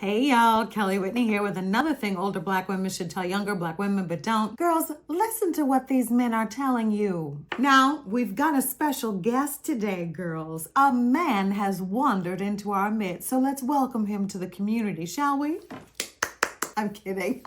Hey y'all, Kelly Whitney here with another thing older black women should tell younger black women but don't. Girls, listen to what these men are telling you. Now, we've got a special guest today, girls. A man has wandered into our midst, so let's welcome him to the community, shall we? I'm kidding.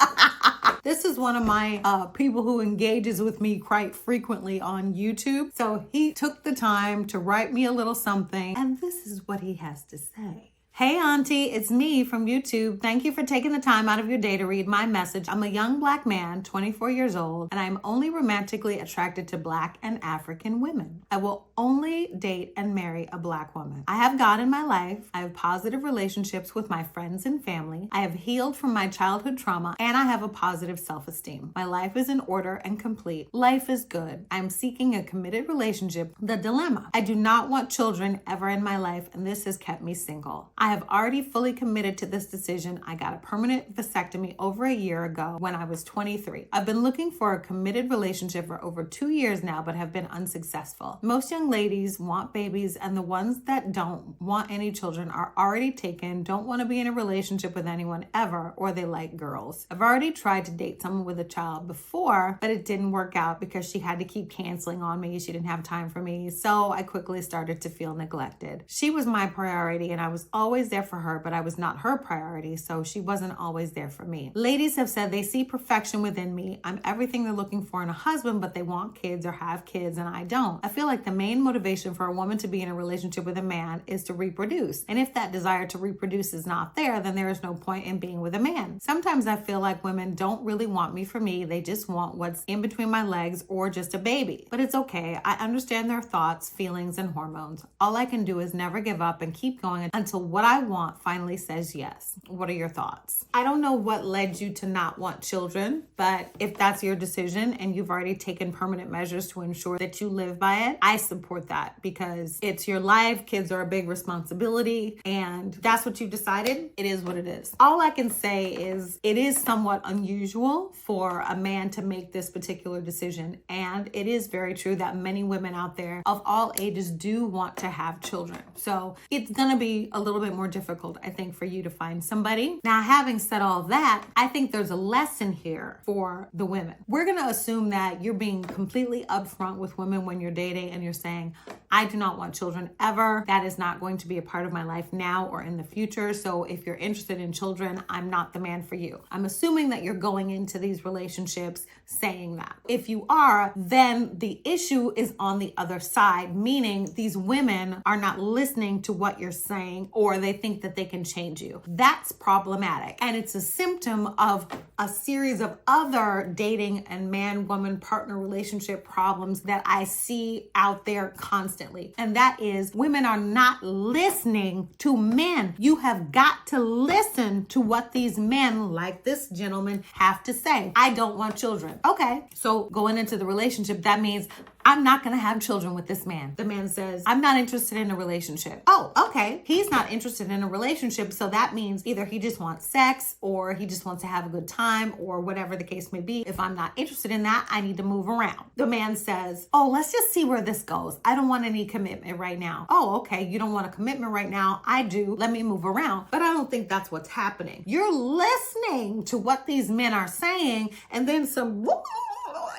This is one of my people who engages with me quite frequently on YouTube. So he took the time to write me a little something, and this is what he has to say. Hey Auntie, it's me from YouTube. Thank you for taking the time out of your day to read my message. I'm a young black man, 24 years old, and I'm only romantically attracted to black and African women. I will only date and marry a black woman. I have God in my life. I have positive relationships with my friends and family. I have healed from my childhood trauma, and I have a positive self-esteem. My life is in order and complete. Life is good. I'm seeking a committed relationship. The dilemma: I do not want children ever in my life, and this has kept me single. I have already fully committed to this decision. I got a permanent vasectomy over a year ago when I was 23. I've been looking for a committed relationship for over 2 years now, but have been unsuccessful. Most young ladies want babies, and the ones that don't want any children are already taken, don't want to be in a relationship with anyone ever, or they like girls. I've already tried to date someone with a child before, but it didn't work out because she had to keep canceling on me. She didn't have time for me, so I quickly started to feel neglected. She was my priority, and I was always there for her, but I was not her priority, so she wasn't always there for me. Ladies have said they see perfection within me. I'm everything they're looking for in a husband, but they want kids or have kids, and I don't. I feel like the main motivation for a woman to be in a relationship with a man is to reproduce, and if that desire to reproduce is not there, then there is no point in being with a man. Sometimes I feel like women don't really want me for me. They just want what's in between my legs or just a baby, but it's okay. I understand their thoughts, feelings, and hormones. All I can do is never give up and keep going until what I want finally says yes. What are your thoughts? I don't know what led you to not want children, but if that's your decision and you've already taken permanent measures to ensure that you live by it, I support that because it's your life. Kids are a big responsibility, and that's what you decided. It is what it is. All I can say is it is somewhat unusual for a man to make this particular decision, and it is very true that many women out there of all ages do want to have children. So it's gonna be a little bit more difficult, I think, for you to find somebody. Now, having said all that, I think there's a lesson here for the women. We're going to assume that you're being completely upfront with women when you're dating and you're saying, I do not want children ever. That is not going to be a part of my life now or in the future. So if you're interested in children, I'm not the man for you. I'm assuming that you're going into these relationships saying that. If you are, then the issue is on the other side, meaning these women are not listening to what you're saying, or they think that they can change you. That's problematic. And it's a symptom of a series of other dating and man-woman partner relationship problems that I see out there constantly. And that is women are not listening to men. You have got to listen to what these men, like this gentleman, have to say. I don't want children. Okay, so going into the relationship, that means I'm not going to have children with this man. The man says, I'm not interested in a relationship. Oh, okay. He's not interested in a relationship. So that means either he just wants sex or he just wants to have a good time or whatever the case may be. If I'm not interested in that, I need to move around. The man says, oh, let's just see where this goes. I don't want any commitment right now. Oh, okay. You don't want a commitment right now. I do. Let me move around. But I don't think that's what's happening. You're listening to what these men are saying, and then some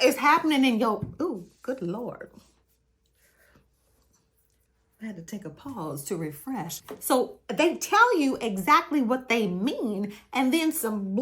is happening in your, ooh, good Lord. I had to take a pause to refresh. So they tell you exactly what they mean, and then some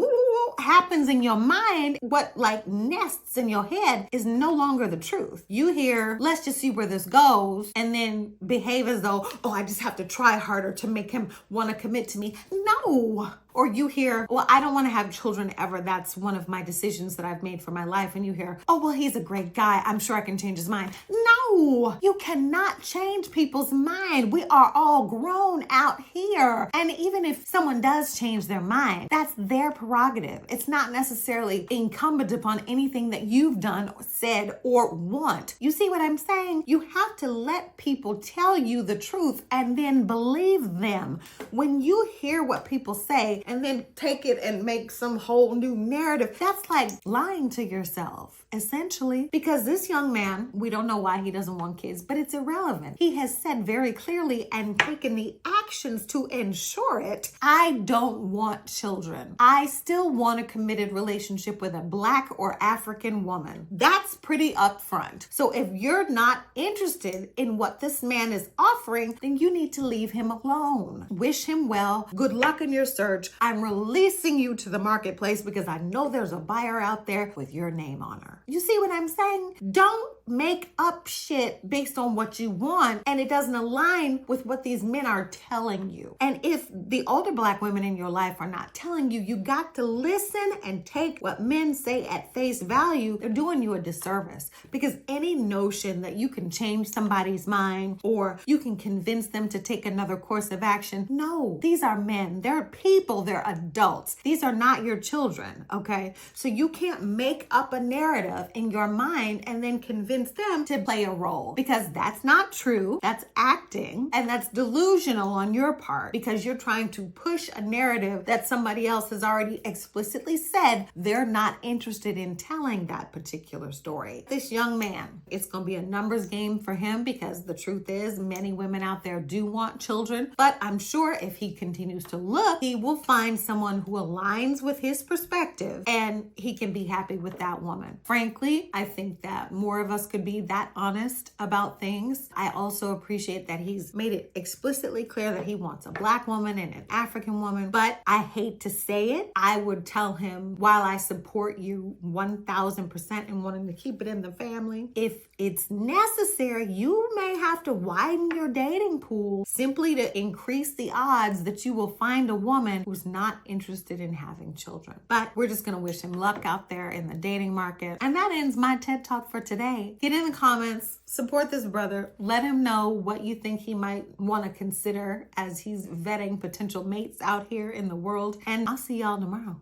happens in your mind. What like nests in your head is no longer the truth. You hear, let's just see where this goes, and then behave as though, oh, I just have to try harder to make him want to commit to me. No. Or you hear, well, I don't want to have children ever. That's one of my decisions that I've made for my life. And you hear, oh, well, he's a great guy. I'm sure I can change his mind. No, you cannot change people's mind. We are all grown out here. And even if someone does change their mind, that's their prerogative. It's not necessarily incumbent upon anything that you've done, said, or want. You see what I'm saying? You have to let people tell you the truth and then believe them. When you hear what people say, and then take it and make some whole new narrative, that's like lying to yourself, essentially. Because this young man, we don't know why he doesn't want kids, but it's irrelevant. He has said very clearly and taken the actions to ensure it. I don't want children. I still want a committed relationship with a Black or African woman. That's pretty upfront. So if you're not interested in what this man is offering, then you need to leave him alone. Wish him well. Good luck in your search. I'm releasing you to the marketplace because I know there's a buyer out there with your name on her. You see what I'm saying? Don't make up shit based on what you want and it doesn't align with what these men are telling you. And if the older Black women in your life are not telling you, you got to listen and take what men say at face value. They're doing you a disservice, because any notion that you can change somebody's mind or you can convince them to take another course of action, no, these are men. They're people. They're adults. These are not your children, okay? So you can't make up a narrative in your mind and then convince them to play a role, because that's not true. That's acting, and that's delusional on your part, because you're trying to push a narrative that somebody else has already explicitly said they're not interested in telling that particular story. This young man, it's going to be a numbers game for him, because the truth is many women out there do want children, but I'm sure if he continues to look, he will find someone who aligns with his perspective and he can be happy with that woman. Frankly, I think that more of us could be that honest about things. I also appreciate that he's made it explicitly clear that he wants a Black woman and an African woman, but I hate to say it. I would tell him, while I support you 1000% in wanting to keep it in the family, if it's necessary, you may have to widen your dating pool simply to increase the odds that you will find a woman who's not interested in having children. But we're just going to wish him luck out there in the dating market. And that ends my TED Talk for today. Get in the comments, support this brother, let him know what you think he might want to consider as he's vetting potential mates out here in the world. And I'll see y'all tomorrow.